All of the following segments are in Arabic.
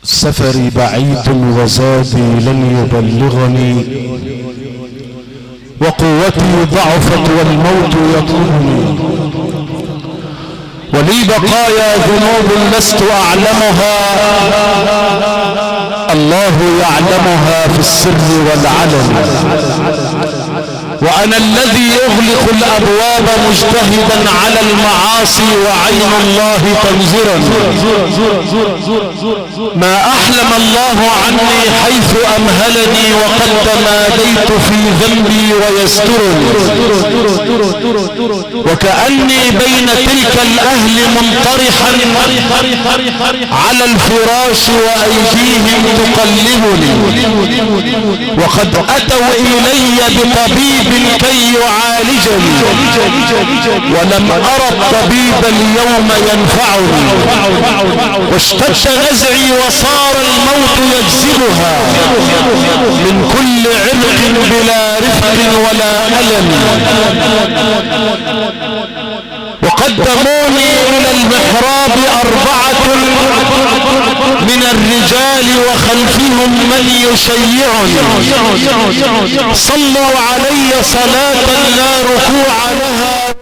سفري بعيد وزادي لن يبلغني، وقوتي ضعفت والموت يطلبني، ولي بقايا ذنوب لست أعلمها، الله يعلمها في السر والعلن، وأنا الذي أغلق الأبواب مجتهدا على المعاصي وعين الله تنظرني. ما أحلم الله عني حيث أمهلني وقد تماديت في ذنبي ويسترني، وكأني بين تلك الأهل منطرحا على الفراش وأيديهم تقلبني، وقد أتوا إلي بطبيب كي يعالجني، ولم أرى الطبيب اليوم ينفعني، واشتد نزعي وصار الموت يجذبها من كل عرق بلا رفق ولا ألم، وقدموني إلى المحراب 4 من الرجال وخلفهم من يشيعني، صلوا علي صلاة لا ركوع لها،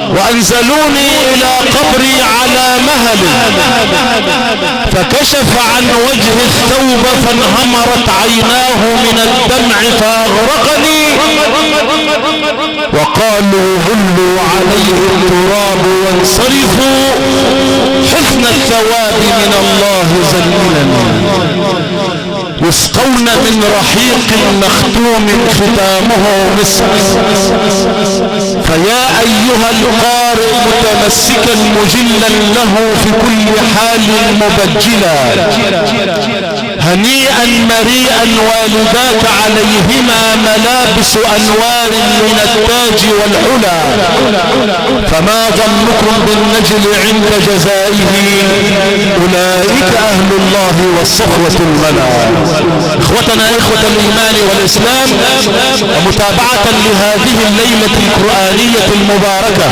وأنزلوني إلى قبري على مهل، فكشف عن وجه الثوب فانهمرت عيناه من الدمع فأغرقني، وقالوا هلوا عليه التراب وانصرفوا، حسن الثواب من الله زلنا، يسقون من رحيق مختوم ختامه مسك، فيا أيها القارئ متمسكا مجلا له في كل حال مبجلا، هنيئا مريئا والداك عليهما ملابس أنوار من التاج والعلا، فما ظنكم بالنجل عند جزائه، أولئك أهل الله والصفوة الملا. إخوتنا إخوة الإيمان والإسلام، ومتابعة لهذه الليلة القرآنية المباركة،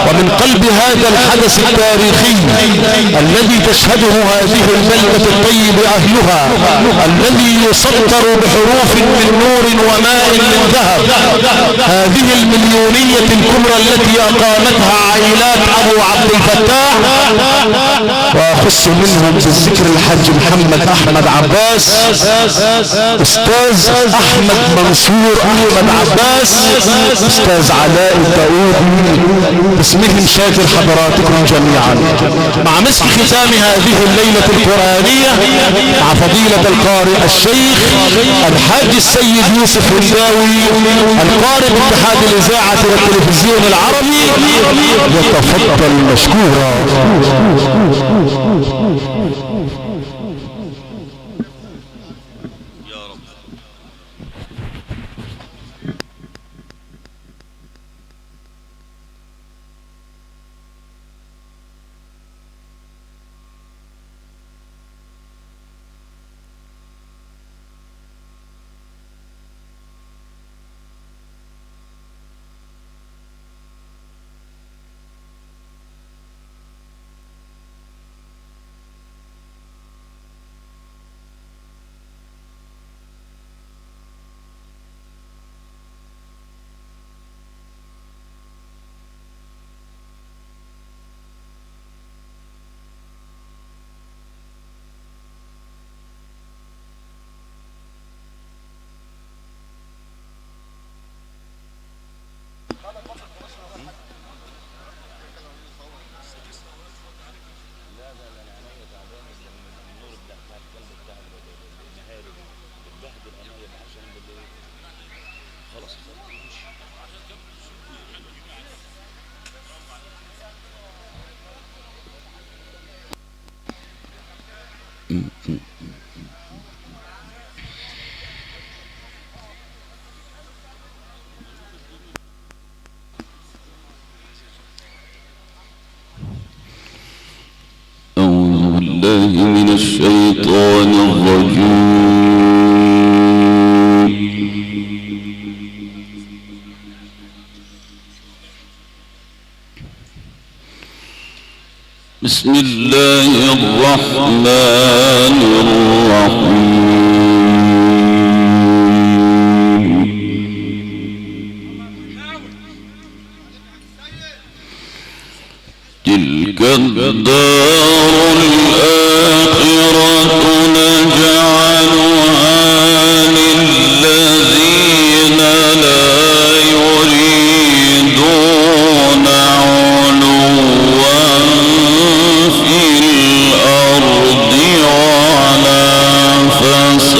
ومن قلب هذا الحدث التاريخي الذي تشهده هذه البلدة الطيب أهلها، الذي يسطر بحروف من نور وماء من ذهب، هذه المليونية الكبرى التي أقامتها عائلات أبو عبد الفتاح، وأخص منهم بالذكر الحاج محمد أحمد عباس، أستاذ أحمد منصور أحمد عباس، أستاذ علاء الداود، باسمهم شاكر حضراتكم جميعا، مع مسك ختام هذه الليلة القرآنية مع فضيلة القارئ الشيخ الحاج السيد يوسف الهنداوي، القارئ باتحاد الإذاعة والتلفزيون العربي، يتفضل مشكورا. من الشيطان الرجيم. بسم الله الرحمن الرحيم. تلك الدار الآخرة نجعلها للذين لا يريدون علوا في الأرض ولا فسادا.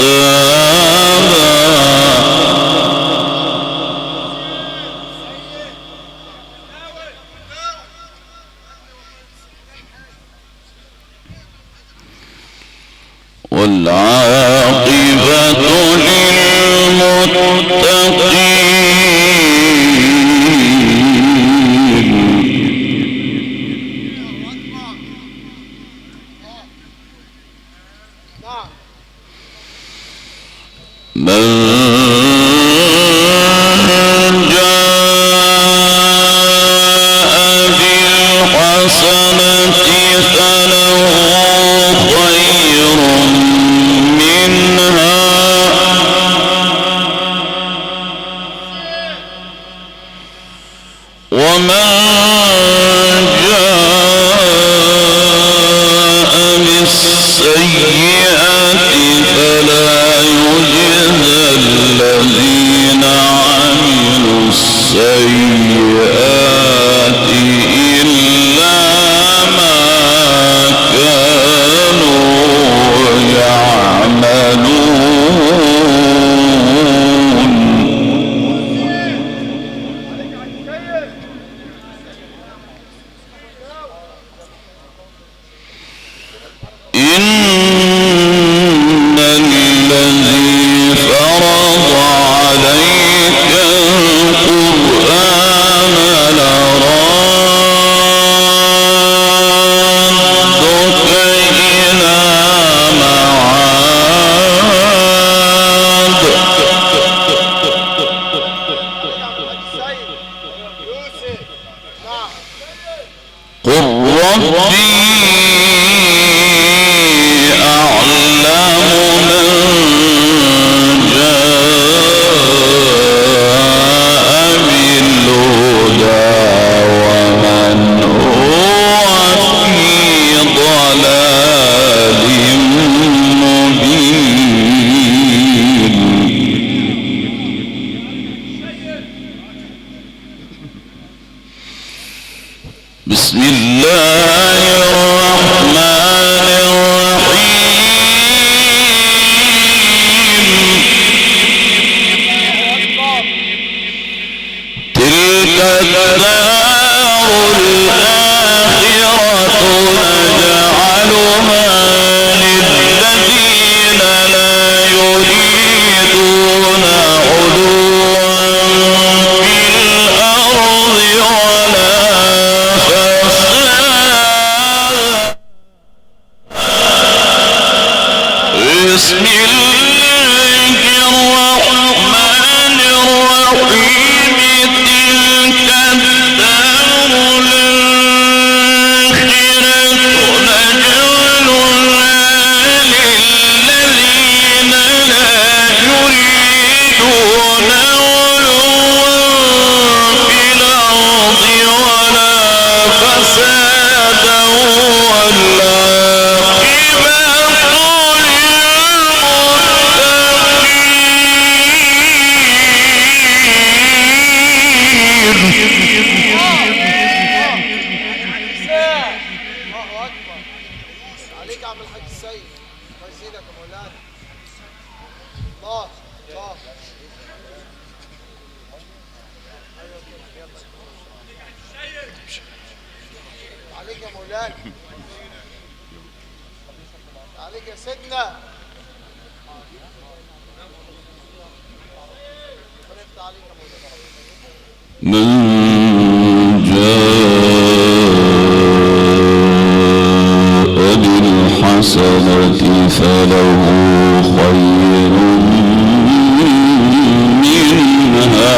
والعاقبة للمتقين. من جاء بالحسنة فله خير منها ومن جاء بالسيئة فلا يجزى الذين عملوا السيئات إلا ما كانوا يعملون. إن الذي فرض عليك القرآن لرادك إلى معاد. قل ربي أعلم من جاء بالهدى ومن هو في ضلال مبين. بسم الله الرحمن الرحيم. تلك الدار الآخرة نجعلها للذين لا يريدون علوا في الأرض ولا بسم الله الرحمن الرحيم. تلك الدار الآخرة نجعلها للذين لا يريدون علوا في الأرض ولا فسادا عليك عم الحاج السيد. الله يزيدك يا مولانا. الله الله. عليك يا مولانا. عليك يا سيدنا. عليك يا مولانا. من جاء بالحسنة فله خير منها.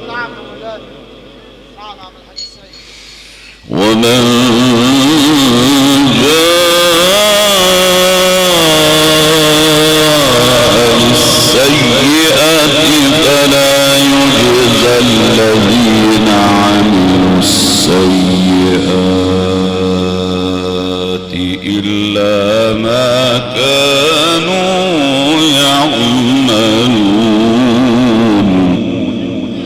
نعم يا مولانا. نعم عم الحاج السيد. الذين عملوا السيئات إلا ما كانوا يعملون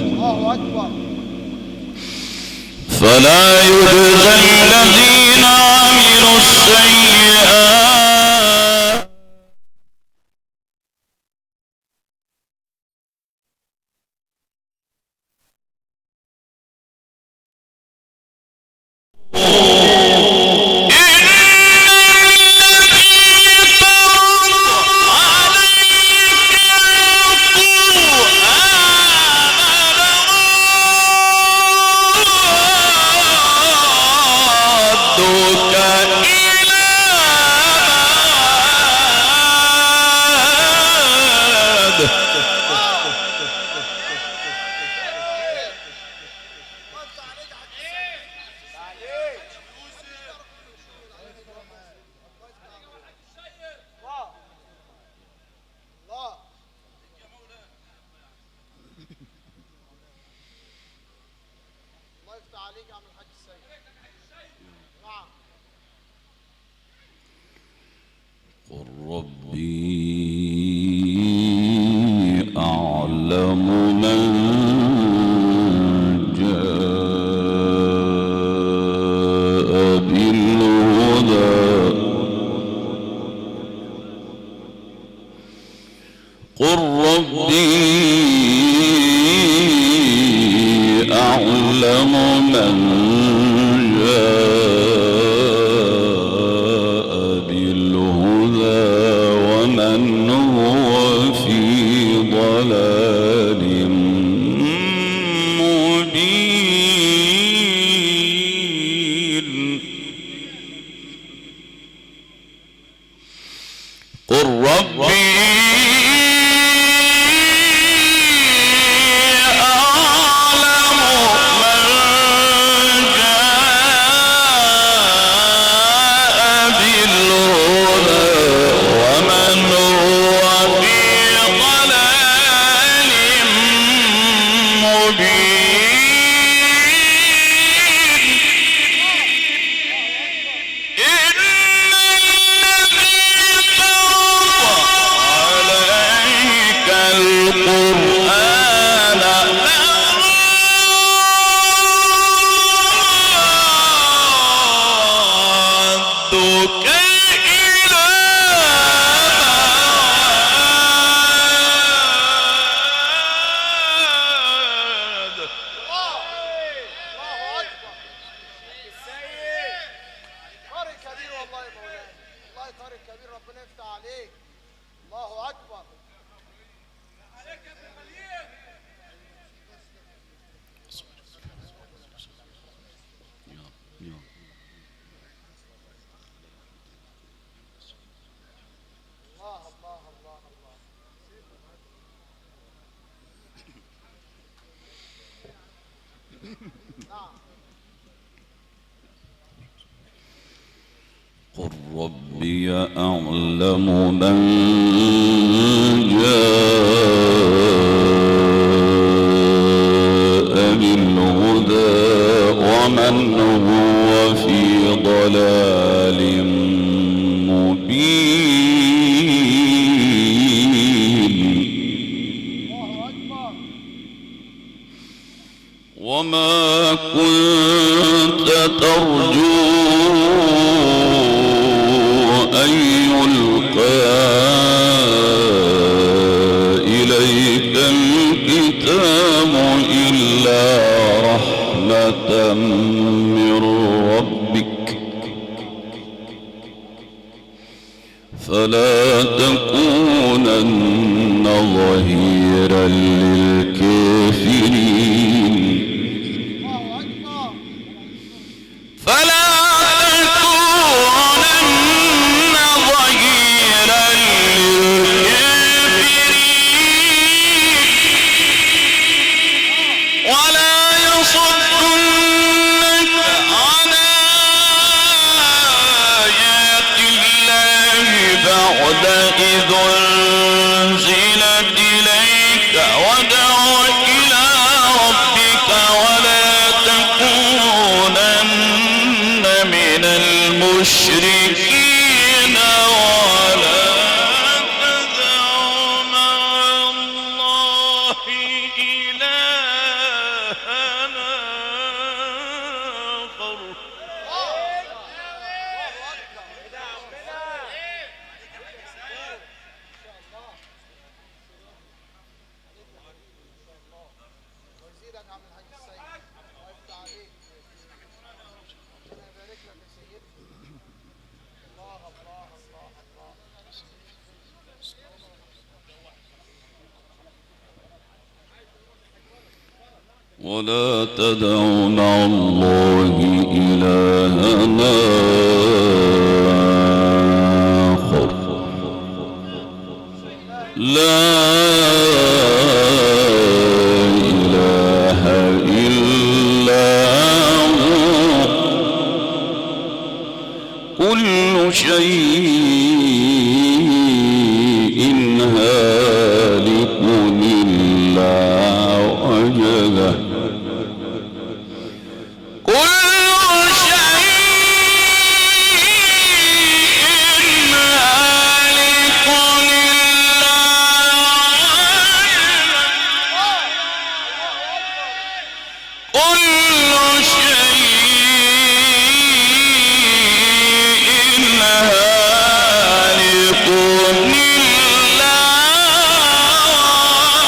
الله أكبر. فلا يجزى الذين عملوا السيئات عليك يا عم الحاج السيد. نعم. قل ربي أعلم من جاء بالهدى قل ربي أعلم من جاء بالهدى ومن هو في ضلال مبين قل ربي قل ربي أعلم من جاء بالهدى ومن هو في ضلال مبين وما كنت ترجو أن يلقى إليك الكتاب إلا رحمة من ربك فلا تكونن ظهيرا للكافرين فلا تكونن ظهيرا للكافرين ولا يصدنك عن آيات الله بعد إذ أنزلت إليك ودع إلى ربك المشركين ولا تدع مع الله إلهنا آخر ويزيدك عم الحاج السيد الله يفتح عليك ربنا يبارك لك يا سيدي الله الله الله الله ولا تدع مع الله إلهنا آخر لا إله إلا هو كل شيء هالك إلا وجهه كل شيء هالك إلا وجهه كل شيء هالك إلا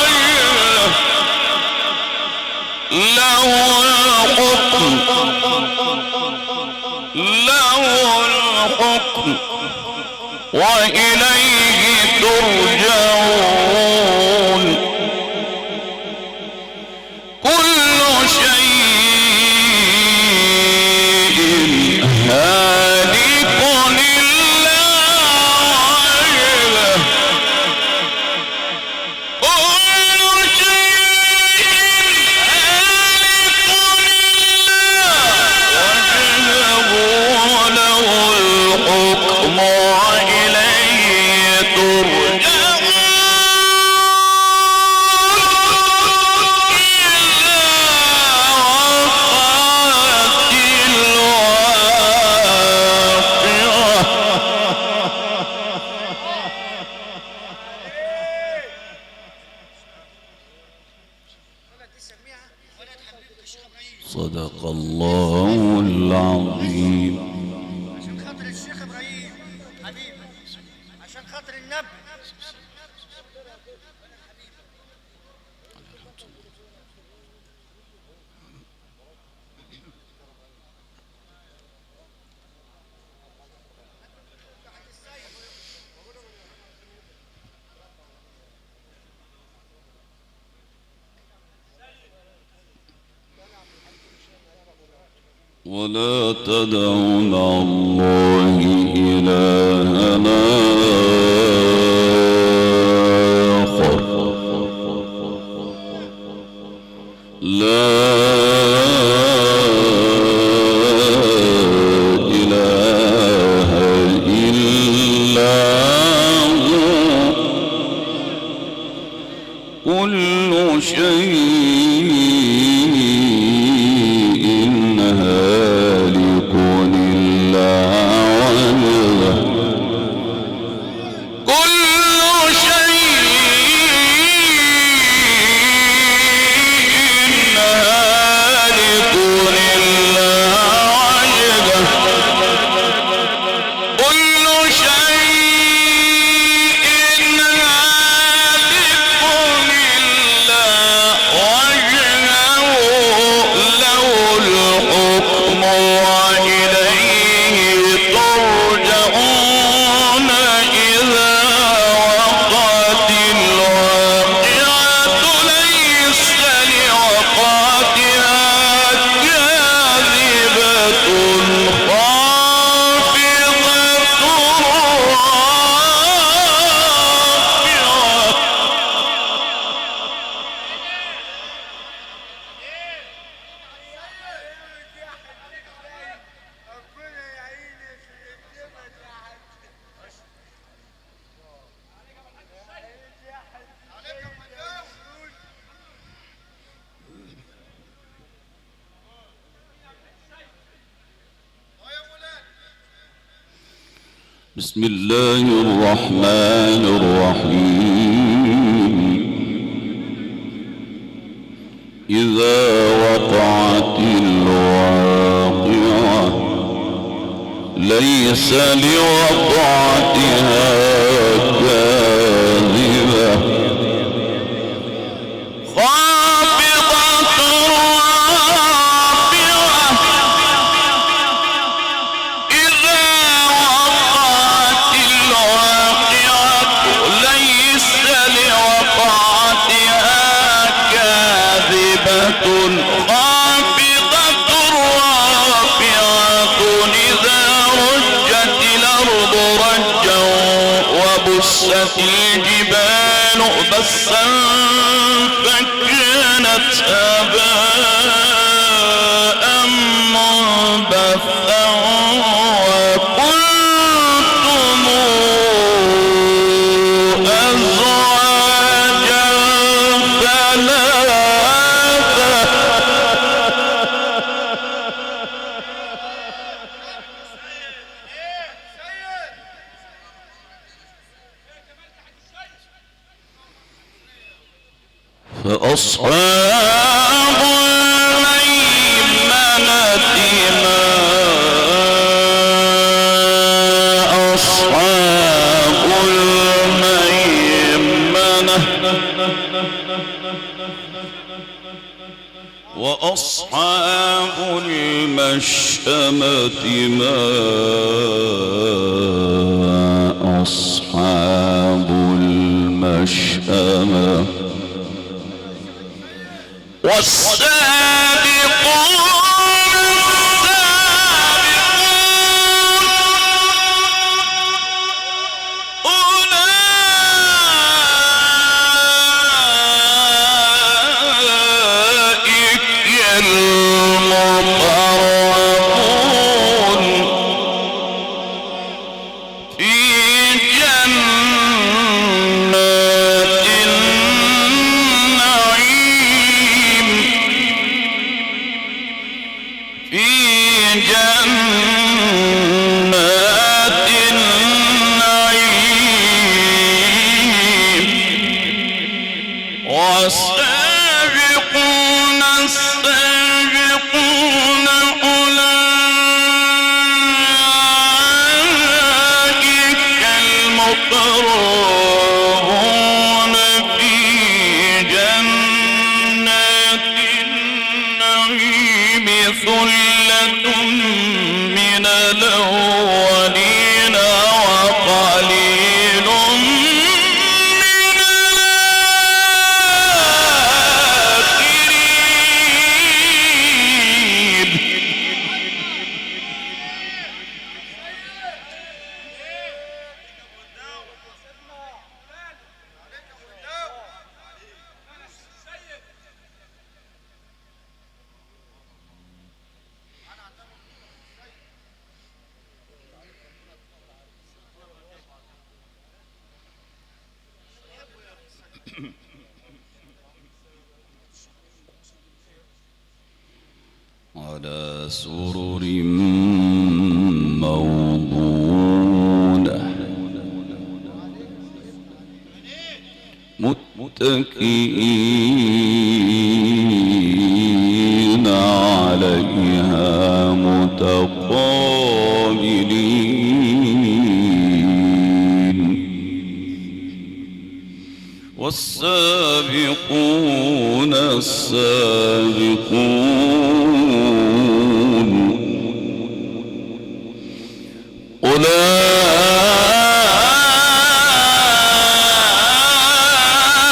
وجهه له الحكم له الحكم وإليه ترجعون كل شيء هالك إلا وجهه كل شيء هالك إلا وجهه وله الحكم وإليه ترجعون صدق الله العظيم. عشان خاطر الشيخ ابراهيم حبيبي، عشان خاطر النبي. ولا تدع مع الله إلهنا آخر لا إله إلا هو كل شيء هالك إلا وجهه بسم الله الرحمن الرحيم إذا وقعت الواقعة ليس لوقعتها كاذبة خافضة رافعة إذا وقعت الواقعة ليس لوقعتها كاذبة خافضة رافعة إذا رجت الأرض رجا وبست الجبال بسا فكانت هباء منبثا وكنتم أزواجا ثلاثة فأصحاب الميمنة ما أصحاب الميمنة وأصحاب المشأمة ما أصحاب المشأمة والسابقون أولئك المقربون في جنات النعيم في جنات النعيم والسابقون السابقون أولئك المقربون في جنات النعيم ثلة من الأولين وقليل من الآخرين على سرر موضونة متكئين عليها متقابلين والسابقون السابقون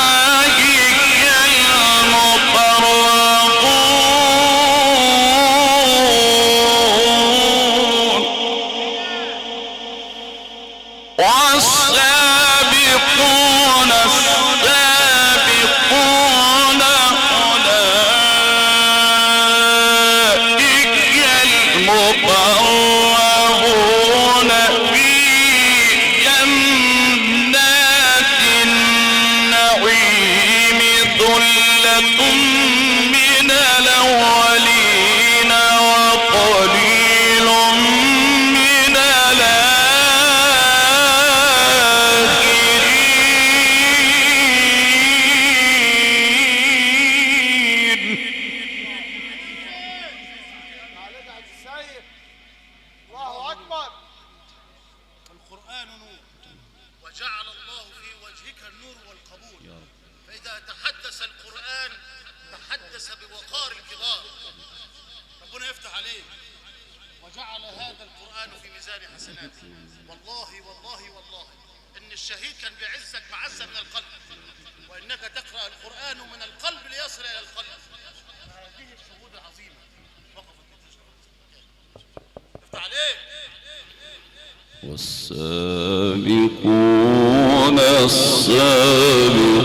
أولئك المقربون والسابقون السابقون أولئك المقربون والسابقون السابقون أولئك المقربون والسابقون السابقون والسابقون السابقون أولئك المقربون والسابقون السابقون أولئك المقربون والسابقون السابقون أولئك المقربون والسابقون السابقون أولئك المقربون والسابقون السابقون أولئك المقربون عليك وجعل هذا القرآن في ميزان حسناته. والله والله والله إن الشهيد كان بيعزك معزة من القلب، وإنك تقرأ القرآن من القلب ليصل إلى القلب. هذه الشهود العظيمة وقفت افتح عليك. والسابقون السابقون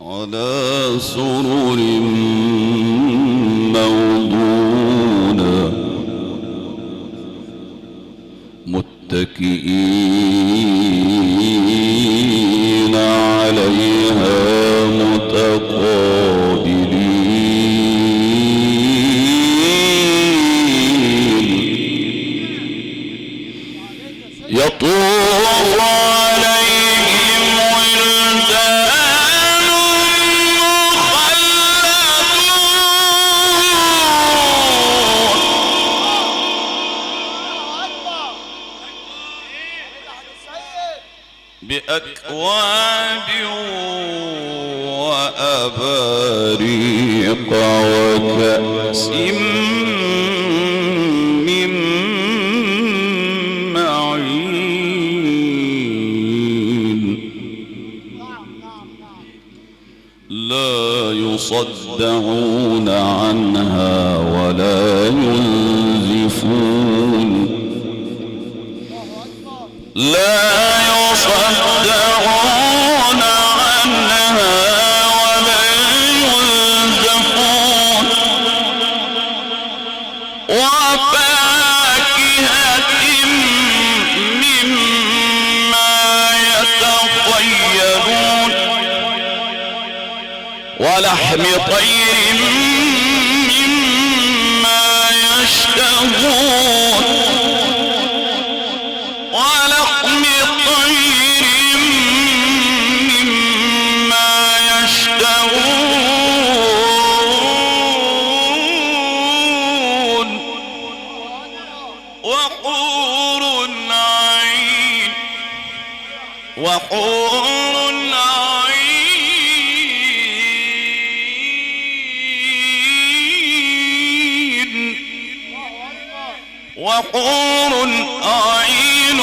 على سرر موضونة متكئين عليها متقابلين يطوف عليهم ولدان بأكواب وأباريق وكأس من معين لا يصدعون عنها ولا ينزفون لا يصدعون عنها ولا ينزفون وفاكهة مما يتطيرون ولحم طير مما يشتهون ولحم طير مما يشتهون وحور عين وحور عين وحور عين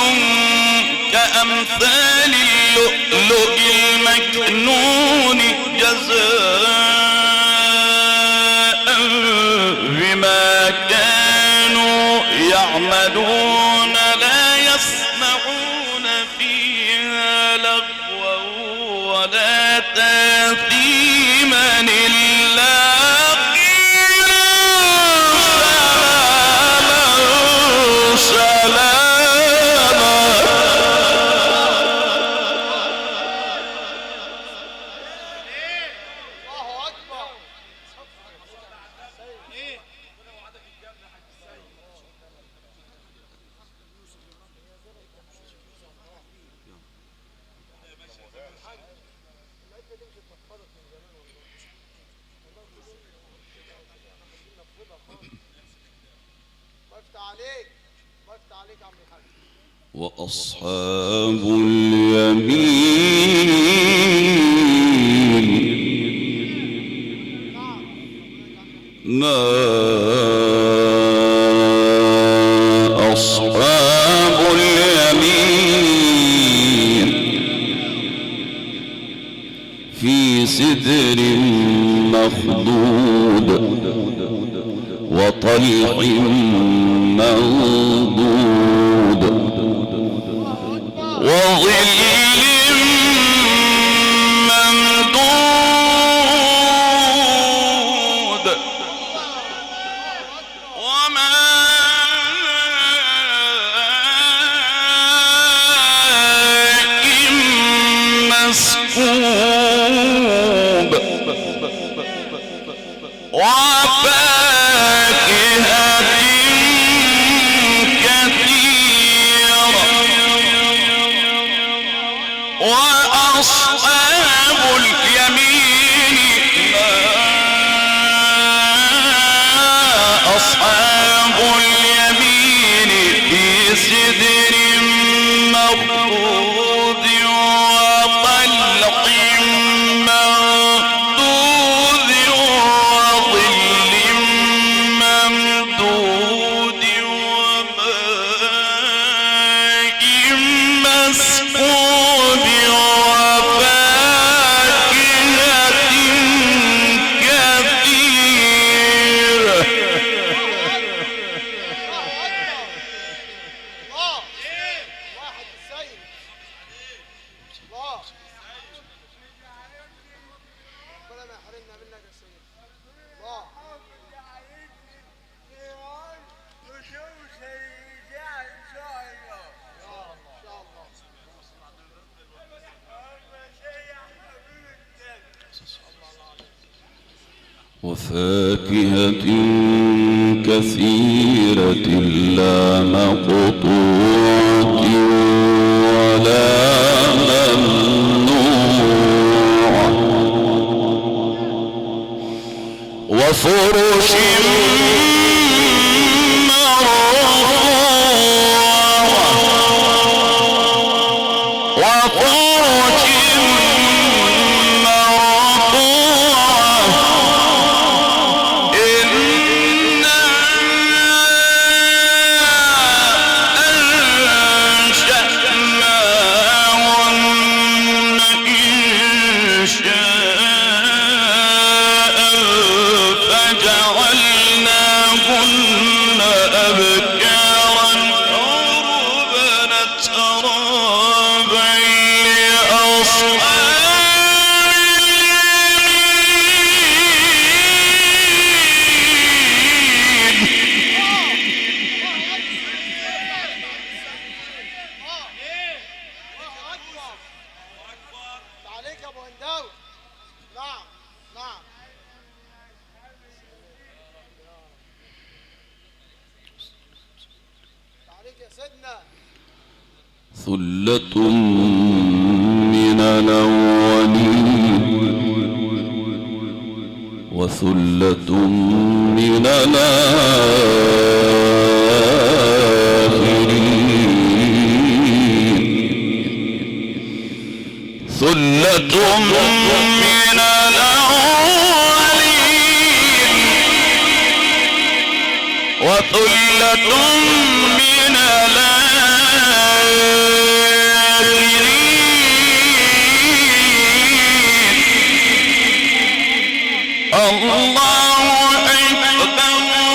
كأمثال اللؤلؤ المكنون جزاء بما كانوا يعملون لا يسمعون فيها لغوا ولا تأثيما إلا قيلا سلاما وأصحاب اليمين ما وطلع منضود وظل ممدود وماء مسكوب وفاكهة كثيرة وأصحاب اليمين ما أصحاب اليمين في سدر مخضود وطلح منضود وظل ممدود وماء مسكوب وفاكهة كثيرة. الله واحد السيد الله ربنا ما يحرمنا منك يا سيدي الله ان شاء الله وفاكهة كثيرة لا مقطوعة ولا ممنوعة وفرش مرفوعة وفرش عليك يا ابو هنداوي نعم نعم عليك يا سيدنا ثلة من الأولين وثلة من الآخرين ثلة من الأولين وثلة من الآخرين الله أكبر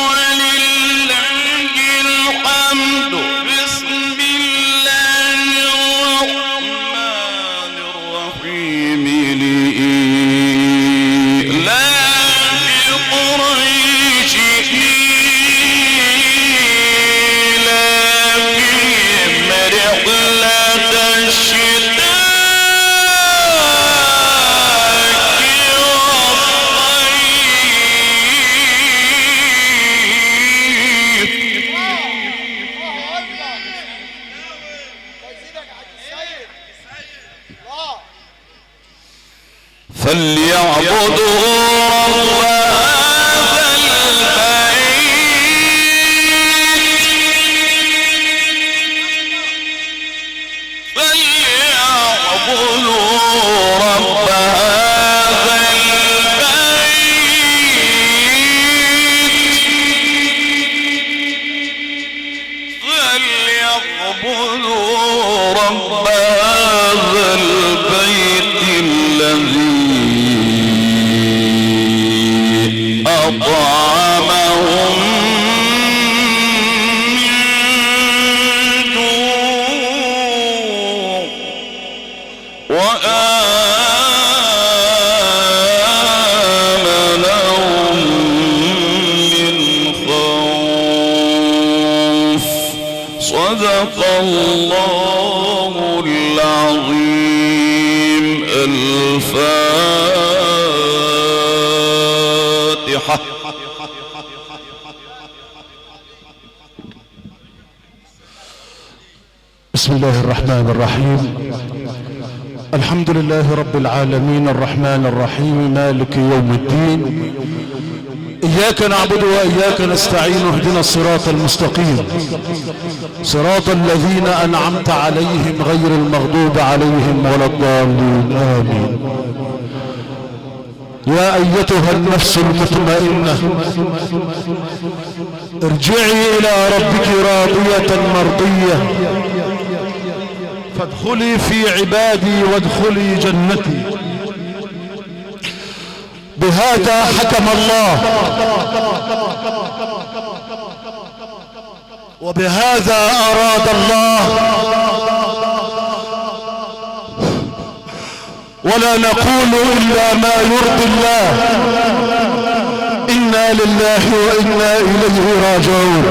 ولله الحمد بسم الله الرحمن الرحيم لإيلاف قريش إيلافهم رحلة الشتاء فليعبدوا رب هذا البيت فليعبدوا رب هذا البيت فليعبدوا رب هذا البيت الذي صدق الله العظيم. الفاتحة. بسم الله الرحمن الرحيم. الحمد لله رب العالمين الرحمن الرحيم مالك يوم الدين. إياك نعبد وإياك نستعين. اهدنا الصراط المستقيم صراط الذين أنعمت عليهم غير المغضوب عليهم ولا الضالين آمين. يا أيتها النفس المطمئنة ارجعي إلى ربك راضية مرضية فادخلي في عبادي وادخلي جنتي. بهذا حكم الله وبهذا أراد الله، ولا نقول إلا ما يرضي الله. إنا لله وإنا إليه راجعون.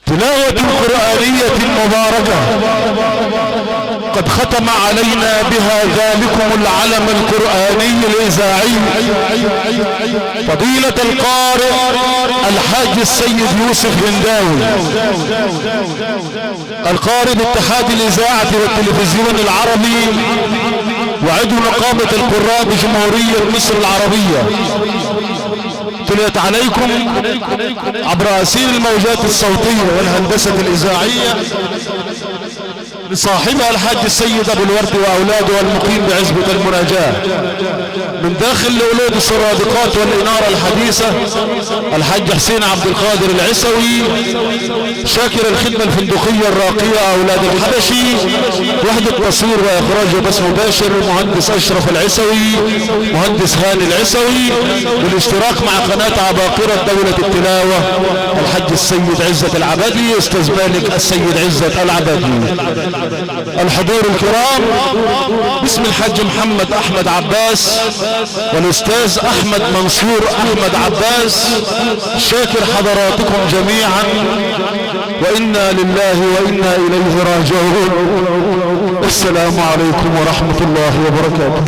تلاوة قرآنية مباركة قد ختم علينا بها ذلكم العلم القرآني الإذاعي فضيلة القارئ الحاج السيد يوسف هنداوي، القارئ باتحاد الإذاعة والتلفزيون العربي وعضو نقابة القراء بجمهورية مصر العربية. تليت عليكم عبر أسير الموجات الصوتية والهندسة الإذاعية لصاحبها الحاج السيد أبو الورد وأولاده والمقيم بعزبة المناجاة من داخل لولود السرادقات والإنارة الحديثة الحاج حسين عبد القادر العسوي شاكر الخدمة الفندقية الراقية أولاد الحبشي، وحدة تصوير وإخراج وبث مباشر مهندس أشرف العسوي، مهندس هاني العسوي، بالاشتراك مع قناة عباقرة دولة التلاوة الحاج السيد عزت العبدي، استاذ مالك السيد عزت العبدي. الحضور الكرام، باسم الحاج محمد أحمد عباس والأستاذ أحمد منصور أحمد عباس شاكر حضراتكم جميعا، وإنا لله وإنا إليه راجعون. السلام عليكم ورحمة الله وبركاته.